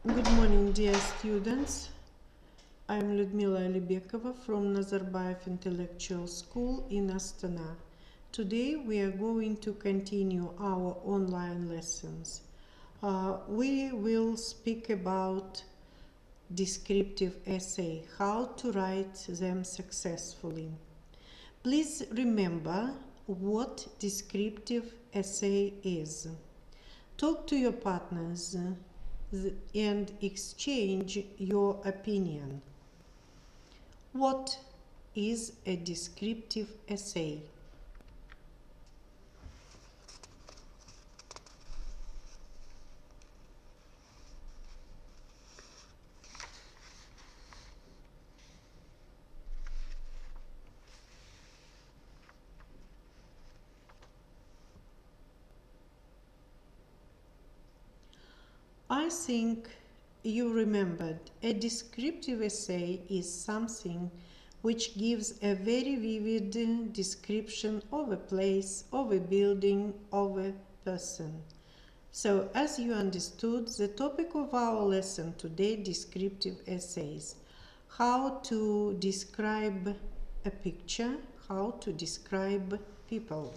Good morning, dear students. I'm Lyudmila Alibekova from Nazarbayev Intellectual School in Astana. Today we are going to continue our online lessons. We will speak about descriptive essay, how to write them successfully. Please remember what descriptive essay is. Talk to your partners and exchange your opinion. What is a descriptive essay? I think you remembered. A descriptive essay is something which gives a very vivid description of a place, of a building, of a person. So, as you understood, the topic of our lesson today, descriptive essays. How to describe a picture, how to describe people.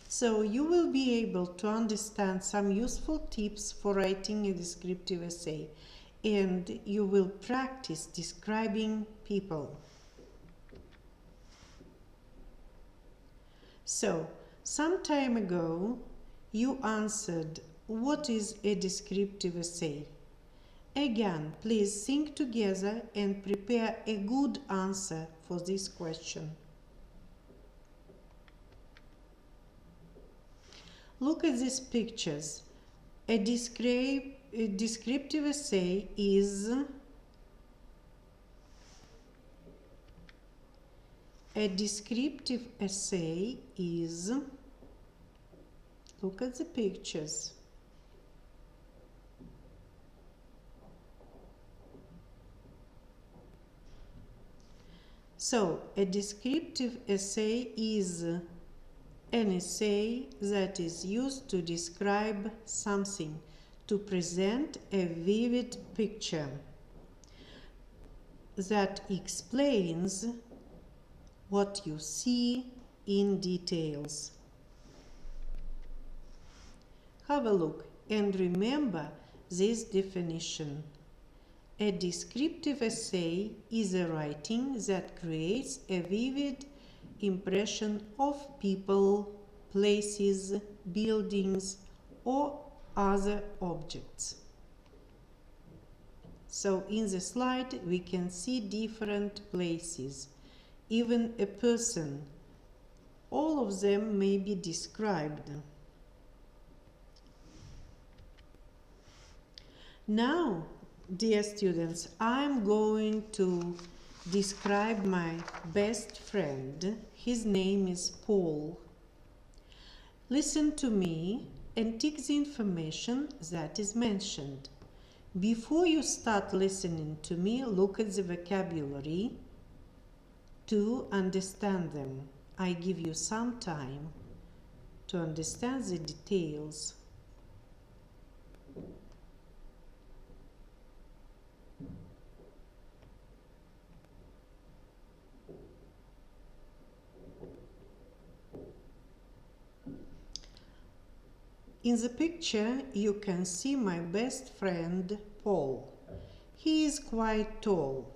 So you will be able to understand some useful tips for writing a descriptive essay, and you will practice describing people. So, some time ago, you answered, what is a descriptive essay? Again, please think together and prepare a good answer for this question. Look at these pictures. A descriptive essay is look at the pictures. So, a descriptive essay is an essay that is used to describe something, to present a vivid picture that explains what you see in details. Have a look and remember this definition. A descriptive essay is a writing that creates a vivid impression of people, places, buildings, or other objects. So in the slide we can see different places, even a person. All of them may be described. Now, dear students, I'm going to describe my best friend. His name is Paul. Listen to me and take the information that is mentioned. Before you start listening to me, look at the vocabulary to understand them. I give you some time to understand the details. In the picture, you can see my best friend, Paul. He is quite tall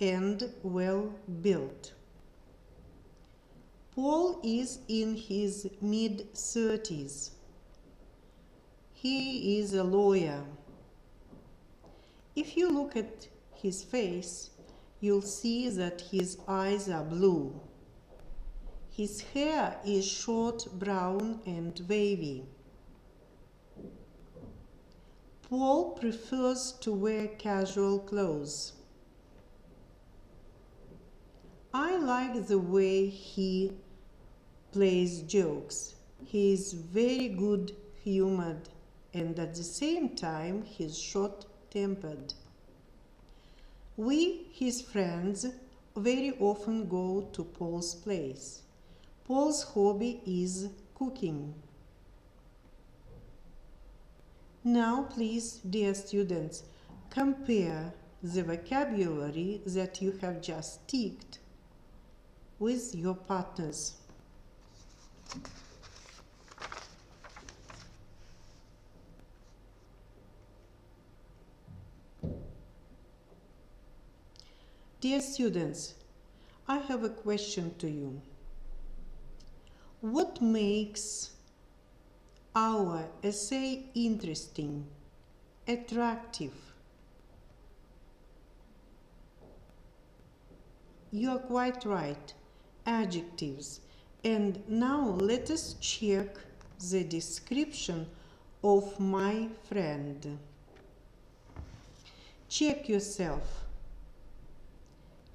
and well built. Paul is in his mid-30s. He is a lawyer. If you look at his face, you'll see that his eyes are blue. His hair is short brown and wavy. Paul prefers to wear casual clothes. I like the way he plays jokes. He is very good-humored and at the same time he's short-tempered. We, his friends, very often go to Paul's place. Paul's hobby is cooking. Now, please, dear students, compare the vocabulary that you have just ticked with your partners. Dear students, I have a question to you. What makes our essay interesting, attractive? You are quite right, adjectives. And now let us check the description of my friend. Check yourself.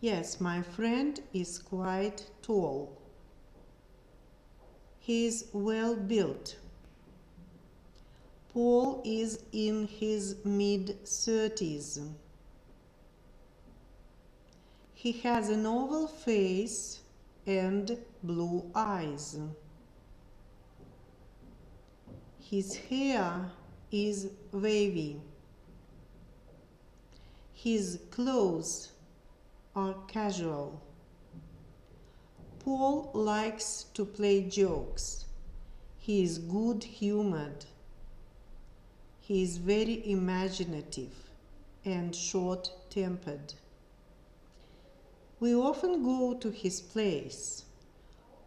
Yes, my friend is quite tall. He is well built. Paul is in his mid-30s. He has an oval face and blue eyes. His hair is wavy. His clothes are casual. Paul likes to play jokes. He is good-humored. He is very imaginative and short-tempered. We often go to his place.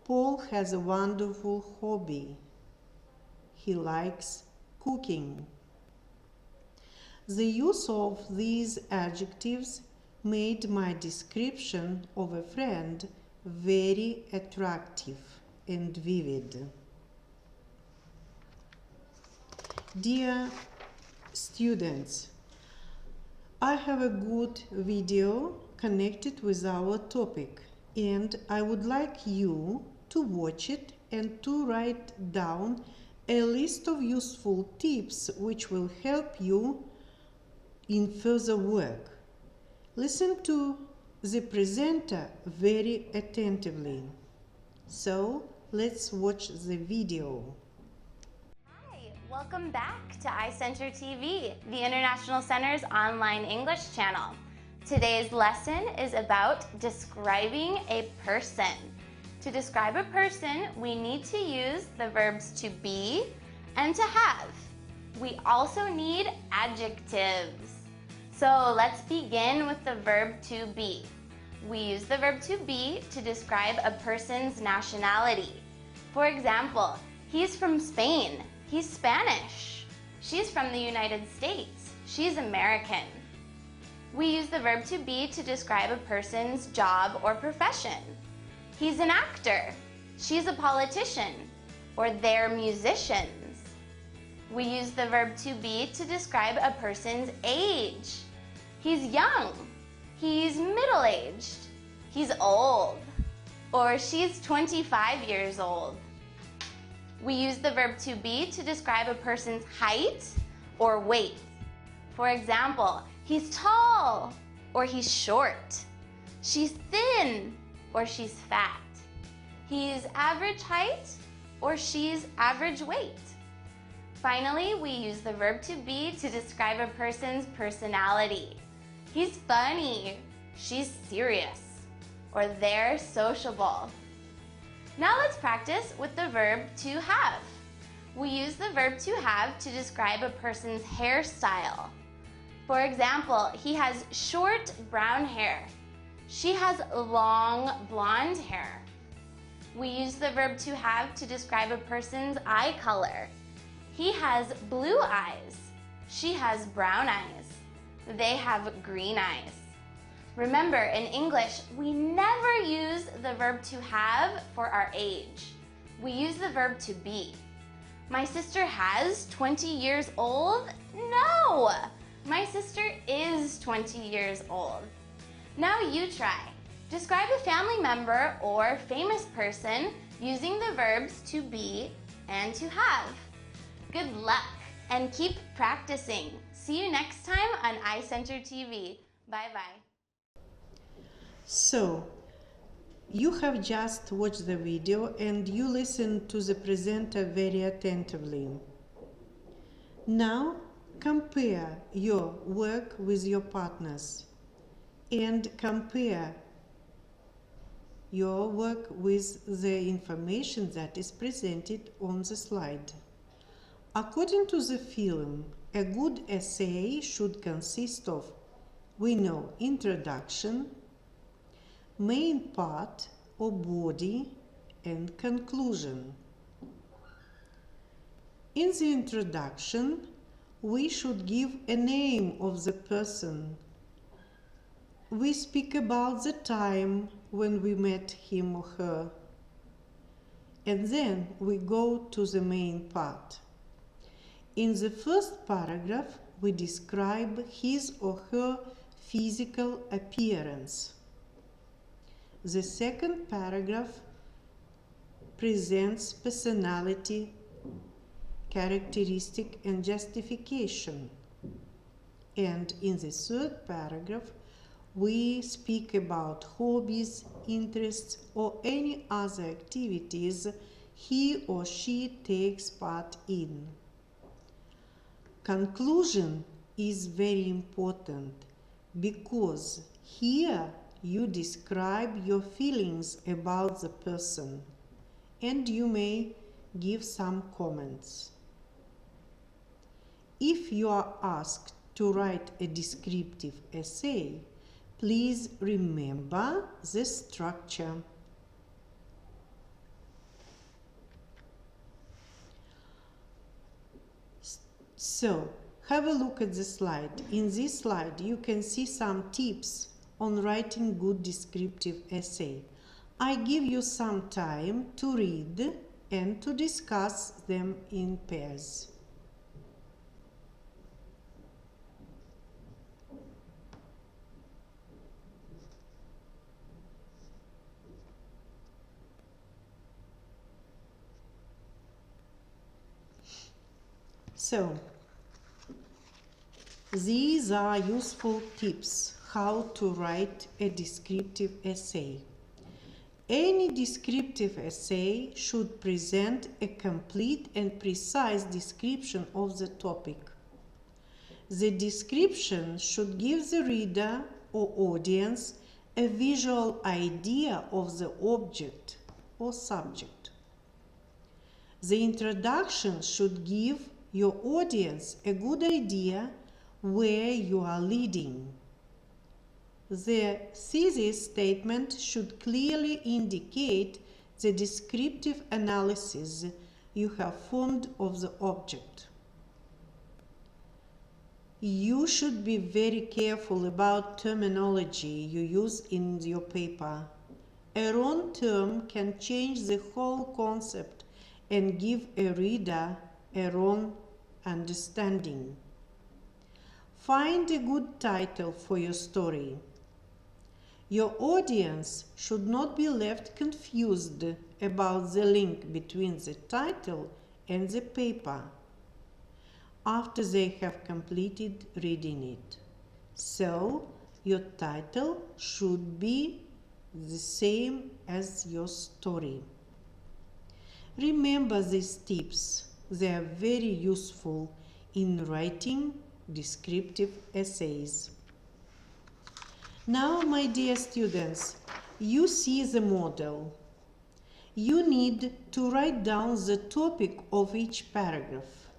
Paul has a wonderful hobby. He likes cooking. The use of these adjectives made my description of a friend very attractive and vivid. Dear students, I have a good video connected with our topic, and I would like you to watch it and to write down a list of useful tips which will help you in further work. Listen to the presenter very attentively. So, let's watch the video. Hi, welcome back to iCenter TV, the International Center's online English channel. Today's lesson is about describing a person. To describe a person, we need to use the verbs to be and to have. We also need adjectives. So let's begin with the verb to be. We use the verb to be to describe a person's nationality. For example, he's from Spain. He's Spanish. She's from the United States. She's American. We use the verb to be to describe a person's job or profession. He's an actor. She's a politician. Or they're musicians. We use the verb to be to describe a person's age. He's young. He's middle-aged. He's old. Or she's 25 years old. We use the verb to be to describe a person's height or weight. For example, he's tall or he's short. She's thin or she's fat. He's average height or she's average weight. Finally, we use the verb to be to describe a person's personality. He's funny, she's serious, or they're sociable. Now let's practice with the verb to have. We use the verb to have to describe a person's hairstyle. For example, he has short brown hair. She has long blonde hair. We use the verb to have to describe a person's eye color. He has blue eyes. She has brown eyes. They have green eyes. Remember, in English, we never use the verb to have for our age. We use the verb to be. My sister has 20 years old? No! My sister is 20 years old. Now you try. Describe a family member or famous person using the verbs to be and to have. Good luck and keep practicing. See you next time on iCenter TV. Bye-bye. So, you have just watched the video and you listened to the presenter very attentively. Now, Compare your work with your partner's and compare your work with the information that is presented on the slide. According to the film, a good essay should consist of, we know, introduction, main part or body, and conclusion. In the introduction, we should give a name of the person. We speak about the time when we met him or her, and then we go to the main part. In the first paragraph, we describe his or her physical appearance. The second paragraph presents personality, characteristic, and justification. And in the third paragraph, we speak about hobbies, interests, or any other activities he or she takes part in. Conclusion is very important because here you describe your feelings about the person and you may give some comments. If you are asked to write a descriptive essay, please remember the structure. So, have a look at the slide. In this slide, you can see some tips on writing good descriptive essay. I give you some time to read and to discuss them in pairs. So, these are useful tips how to write a descriptive essay. Any descriptive essay should present a complete and precise description of the topic. The description should give the reader or audience a visual idea of the object or subject. The introduction should give your audience a good idea where you are leading. The thesis statement should clearly indicate the descriptive analysis you have formed of the object. You should be very careful about terminology you use in your paper. A wrong term can change the whole concept and give a reader a wrong understanding. Find a good title for your story. Your audience should not be left confused about the link between the title and the paper after they have completed reading it. So, your title should be the same as your story. Remember these tips. They are very useful in writing descriptive essays. Now, my dear students, you see the model. You need to write down the topic of each paragraph.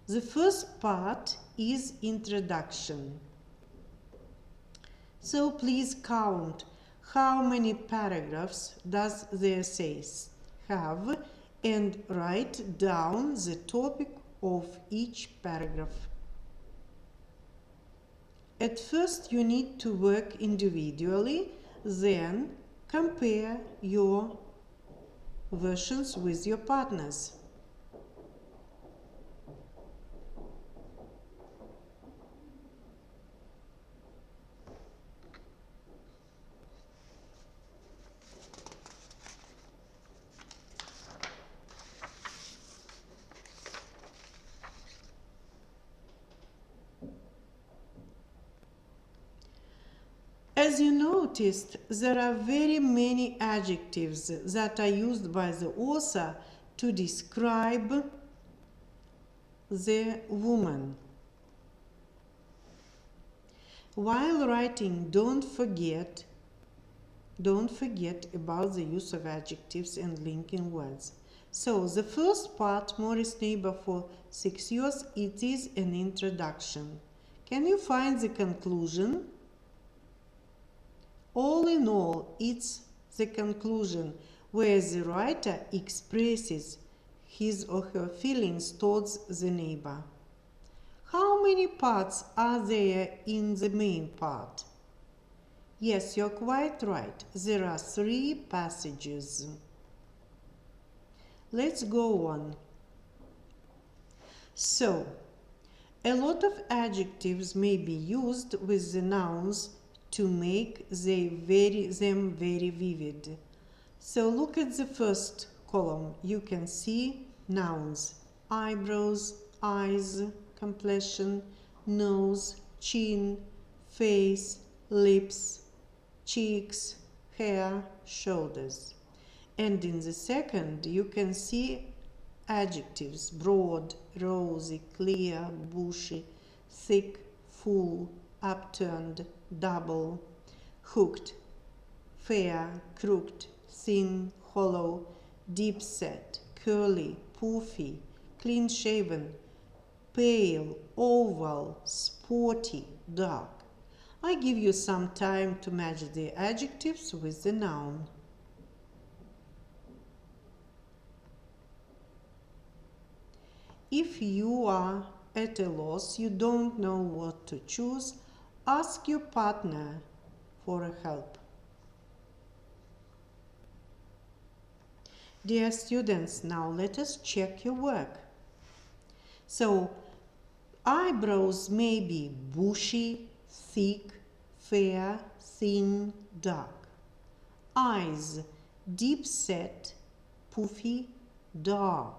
The first part is introduction. So please count how many paragraphs does the essay have and write down the topic of each paragraph. At first you need to work individually, then compare your versions with your partners. As you noticed, there are very many adjectives that are used by the author to describe the woman. While writing, don't forget about the use of adjectives and linking words. So the first part, Morris neighbor for 6 years, it is an introduction. Can you find the conclusion? All in all, it's the conclusion where the writer expresses his or her feelings towards the neighbor. How many parts are there in the main part? Yes, you're quite right. There are 3 passages. Let's go on. So, a lot of adjectives may be used with the nouns to make them very vivid. So look at the first column. You can see nouns: eyebrows, eyes, complexion, nose, chin, face, lips, cheeks, hair, shoulders. And in the second, you can see adjectives: broad, rosy, clear, bushy, thick, full, upturned, double, hooked, fair, crooked, thin, hollow, deep set, curly, poofy, clean shaven, pale, oval, sporty, dark. I give you some time to match the adjectives with the noun. If you are at a loss, you don't know what to choose, ask your partner for help. Dear students, now let us check your work. So, eyebrows may be bushy, thick, fair, thin, dark. Eyes, deep set, poofy, dark.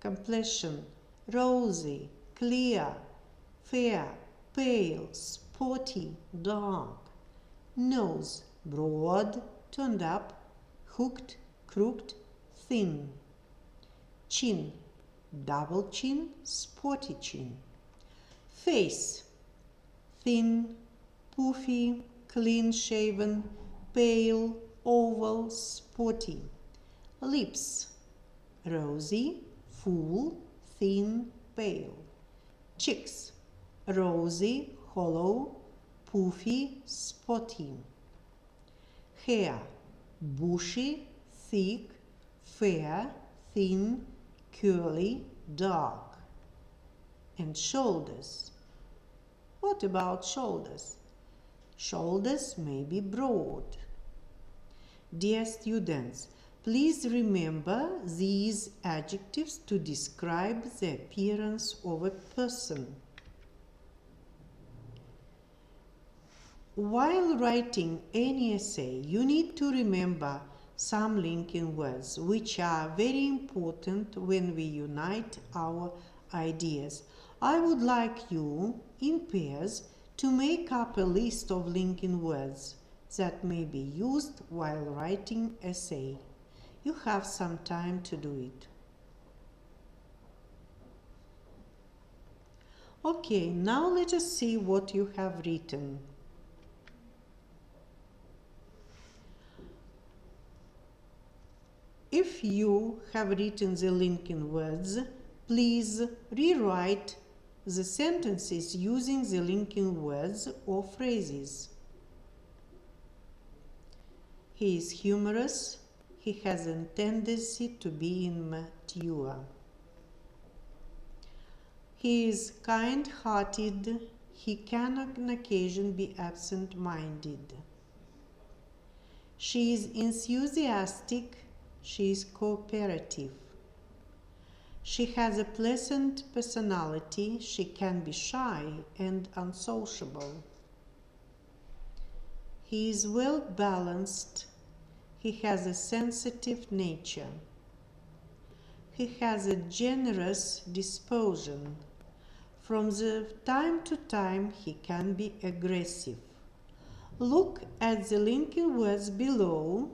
Complexion, rosy, clear, fair, pale, sporty, dark. Nose, broad, turned up, hooked, crooked, thin. Chin, double chin, sporty chin. Face, thin, poofy, clean shaven, pale, oval, sporty. Lips, rosy, full, thin, pale. Cheeks, rosy, hollow, poofy, spotty. Hair, bushy, thick, fair, thin, curly, dark. And shoulders. What about shoulders? Shoulders may be broad. Dear students, please remember these adjectives to describe the appearance of a person. While writing any essay, you need to remember some linking words, which are very important when we unite our ideas. I would like you, in pairs, to make up a list of linking words that may be used while writing essay. You have some time to do it. Okay, now let us see what you have written. If you have written the linking words, please rewrite the sentences using the linking words or phrases. He is humorous. He has a tendency to be immature. He is kind-hearted. He can on occasion be absent-minded. She is enthusiastic. She is cooperative. She has a pleasant personality. She can be shy and unsociable. He is well balanced. He has a sensitive nature. He has a generous disposition. From the time to time, he can be aggressive. Look at the linking words below.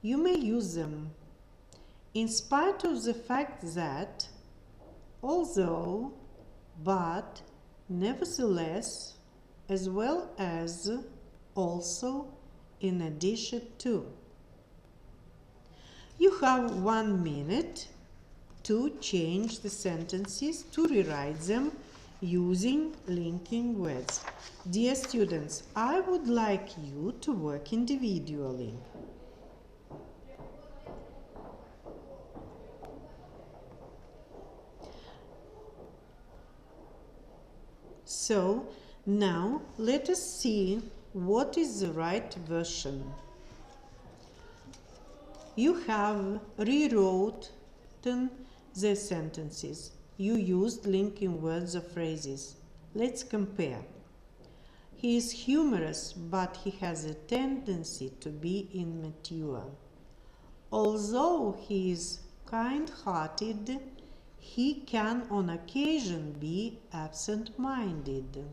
You may use them. In spite of the fact that, although, but, nevertheless, as well as also, in addition to. You have 1 minute to change the sentences, to rewrite them using linking words. Dear students, I would like you to work individually. So now let us see what is the right version. You have rewritten the sentences. You used linking words or phrases. Let's compare. He is humorous, but he has a tendency to be immature. Although he is kind-hearted, he can on occasion be absent-minded.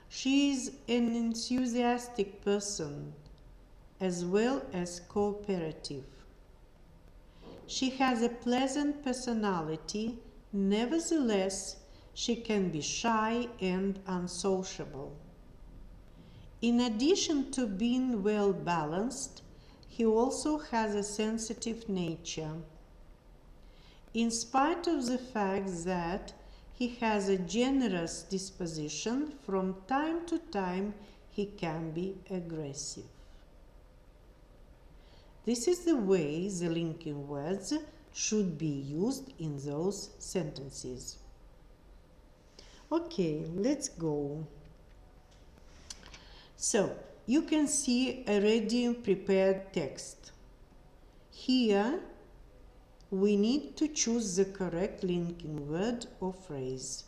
She is an enthusiastic person as well as cooperative. She has a pleasant personality, nevertheless, she can be shy and unsociable. In addition to being well balanced, he also has a sensitive nature. In spite of the fact that he has a generous disposition, from time to time he can be aggressive. This is the way the linking words should be used in those sentences. Okay, let's go. So, you can see a ready prepared text. Here, we need to choose the correct linking word or phrase.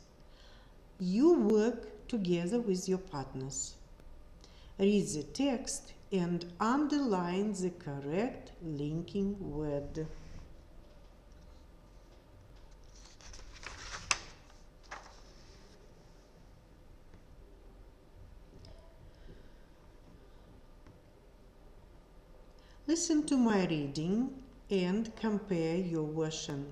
You work together with your partners. Read the text and underline the correct linking word. Listen to my reading and compare your version.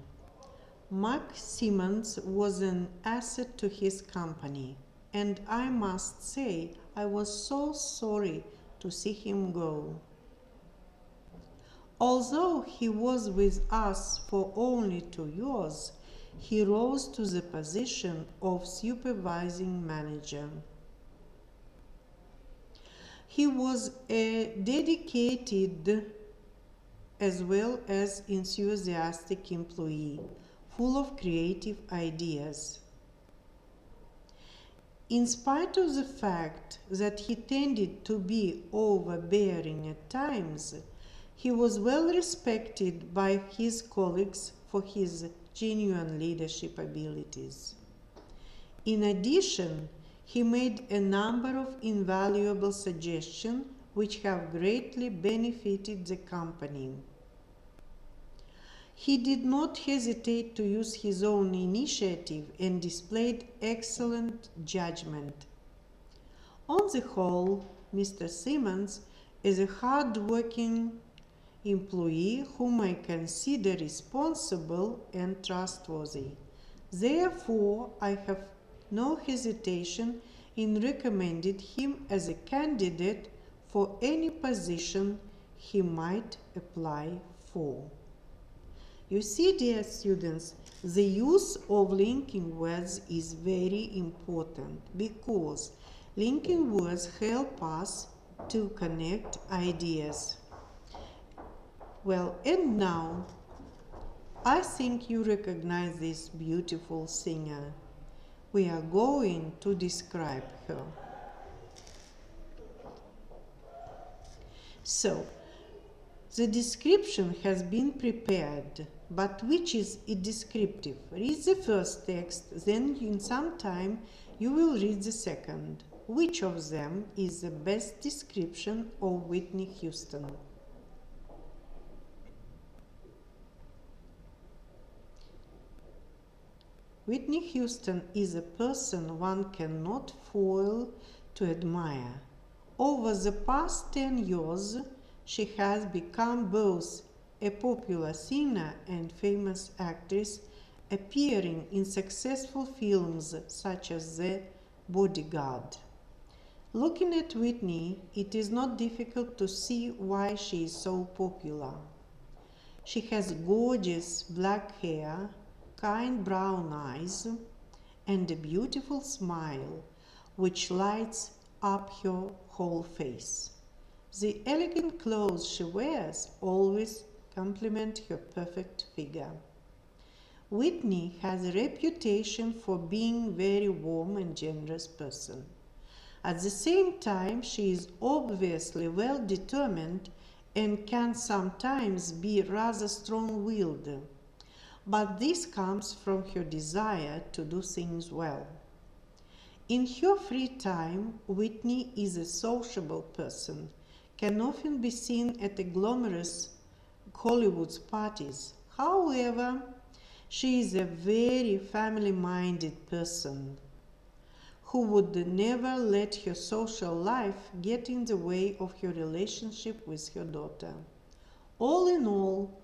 Mark Simmons was an asset to his company, and I must say I was so sorry to see him go. Although he was with us for only 2 years, he rose to the position of supervising manager. He was a dedicated as well as enthusiastic employee, full of creative ideas. In spite of the fact that he tended to be overbearing at times, he was well respected by his colleagues for his genuine leadership abilities. In addition, he made a number of invaluable suggestions which have greatly benefited the company. He did not hesitate to use his own initiative and displayed excellent judgment. On the whole, Mr. Simmons is a hard-working employee whom I consider responsible and trustworthy. Therefore, I have no hesitation in recommending him as a candidate for any position he might apply for. You see, dear students, the use of linking words is very important because linking words help us to connect ideas. Well, and now, I think you recognize this beautiful singer. We are going to describe her. So, the description has been prepared, but which is it descriptive? Read the first text, then in some time you will read the second. Which of them is the best description of Whitney Houston? Whitney Houston is a person one cannot fail to admire. Over the past 10 years, she has become both a popular singer and famous actress, appearing in successful films such as The bodyguard. Looking at Whitney, it is not difficult to see why she is so popular. She has gorgeous black hair, kind brown eyes, and a beautiful smile which lights up her whole face. The elegant clothes she wears always complement her perfect figure. Whitney has a reputation for being a very warm and generous person. At the same time, she is obviously well determined and can sometimes be rather strong-willed. But this comes from her desire to do things well. In her free time, Whitney is a sociable person, can often be seen at the glamorous Hollywood parties. However, she is a very family-minded person who would never let her social life get in the way of her relationship with her daughter. All in all,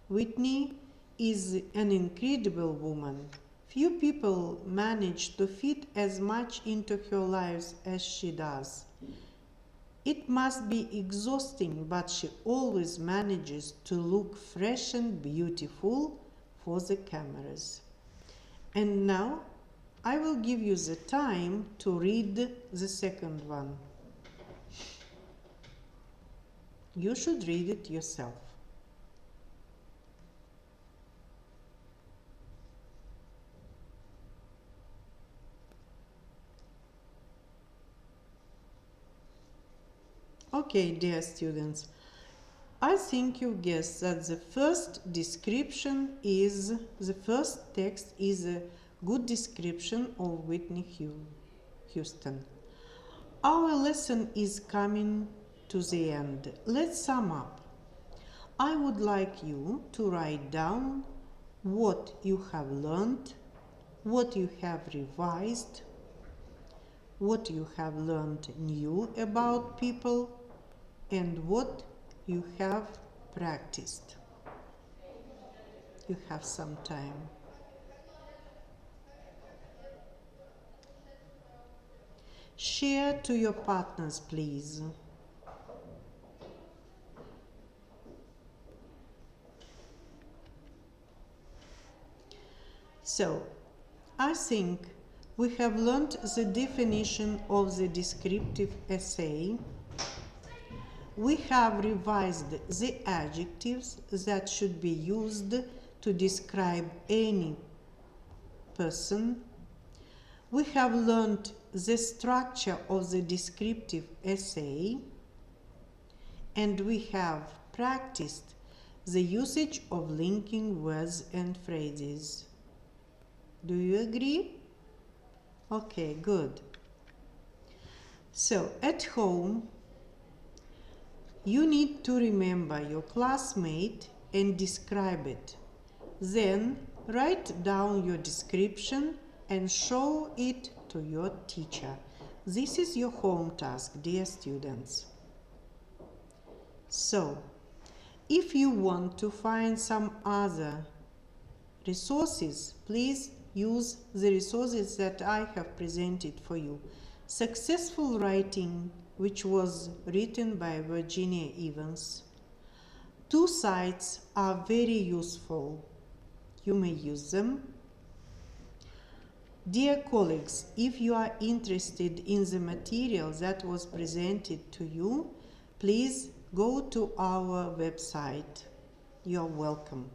Whitney is an incredible woman. Few people manage to fit as much into her lives as she does. It must be exhausting, but she always manages to look fresh and beautiful for the cameras. And now, I will give you the time to read the second one. You should read it yourself. Okay, dear students, I think you guessed that the first text is a good description of Whitney Houston. Our lesson is coming to the end. Let's sum up. I would like you to write down what you have learned, what you have revised, what you have learned new about people, and what you have practiced. You have some time. Share to your partners, please. So, I think we have learned the definition of the descriptive essay. We have revised the adjectives that should be used to describe any person. We have learned the structure of the descriptive essay, and we have practiced the usage of linking words and phrases. Do you agree? Okay, good. So, at home, you need to remember your classmate and describe it. Then, write down your description and show it to your teacher. This is your home task, dear students. So, if you want to find some other resources, please use the resources that I have presented for you. Successful Writing, which was written by Virginia Evans. 2 sites are very useful. You may use them. Dear colleagues, if you are interested in the material that was presented to you, please go to our website. You are welcome.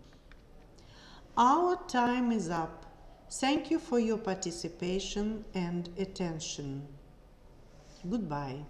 Our time is up. Thank you for your participation and attention. Goodbye.